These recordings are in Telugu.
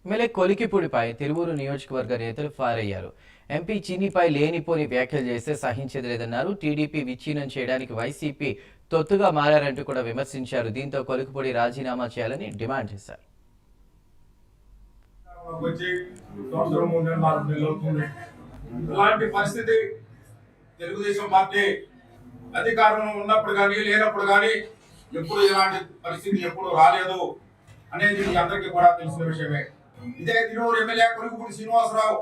ఎమ్మెల్యే కొలికిపూడిపై తిరువూరు నియోజకవర్గ నేతలు ఫైర్ అయ్యారు. ఎంపీ చిన్నిపై లేనిపోని వ్యాఖ్యలు చేస్తే సహించేది లేదన్నారు. టీడీపీ విచ్ఛిన్నం చేయడానికి వైసీపీ తొత్తుగా మారారంటూ కూడా విమర్శించారు. దీంతో కొలికిపూడి రాజీనామా చేయాలని డిమాండ్ చేశారు. ఇలాంటి పరిస్థితి తెలుగుదేశం పార్టీ అధికారంలో ఉన్నప్పుడు కానీ లేనప్పుడు కానీ ఎప్పుడు ఇలాంటి పరిస్థితి ఎప్పుడు రాలేదు అనేది మీ అందరికీ కూడా తెలిసిన విషయమే. ఇదే తిరువూరు ఎమ్మెల్యే కొలికిపూడి శ్రీనివాసరావు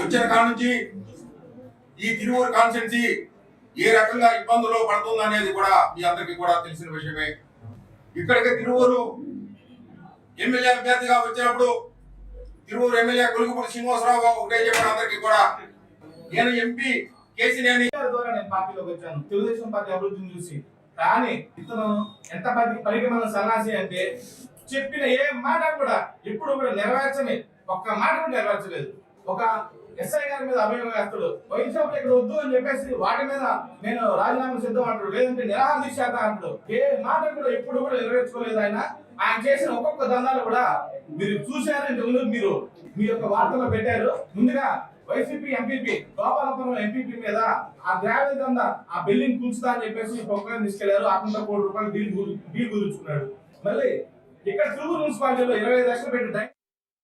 వచ్చిన కాడ నుంచి ఈ తిరువూరు కాన్స్టిట్యున్సీ ఏ రకంగా ఇబ్బందులు పడుతుంది అనేది కూడా మీ అందరికీ కూడా తెలిసిన విషయమే. ఇక్కడికి తిరువూరు ఎమ్మెల్యే అభ్యర్థిగా వచ్చినప్పుడు తిరువూరు ఎమ్మెల్యే కొలికిపూడి శ్రీనివాసరావు ఒకటే చెప్పిన అందరికీ కూడా, నేను ఎంపీ కేసీనేని ద్వారా నేను పార్టీలోకి వచ్చాను తెలుగుదేశం పార్టీ అభివృద్ధిని చూసి. కానీ ఇతను ఎంత పరిగణన సన్నాసి అంటే చెప్పిన ఏ మాట కూడా ఎప్పుడు కూడా నెరవేర్చని ఒక్క మాట కూడా నెరవేర్చలేదు. ఒక ఎస్ఐ గారి మీద అభియోగం వేస్తాడు, వైన్ షాప్ ఇక్కడ వద్దు అని చెప్పేసి వాటి మీద నేను రాజీనామా సిద్ధం అంటాడు, లేదంటే నిరాహార దీక్ష అంటాడు. ఏ మాట కూడా ఎప్పుడు కూడా నెరవేర్చుకోలేదు. ఆయన చేసిన ఒక్కొక్క దందాలు కూడా మీరు చూశారు. ఇంతకుముందు మీరు మీ యొక్క వార్తలో పెట్టారు. ముందుగా వైసీపీ ఎంపీపీ గోపాలపురం ఎంపీపీ మీద ఆ గ్రావెల్ దందా ఆ బిల్డింగ్ కూల్చుతా అని చెప్పేసి ప్రొక్లైన్ తీసుకెళ్లారు. ఆ 1 కోటి రూపాయలు డీల్ కుదుర్చుకున్నాడు. మళ్ళీ ఇక్కడ తిరువూరు మున్సిపాలిటీలో 25 లక్షలు పెట్టి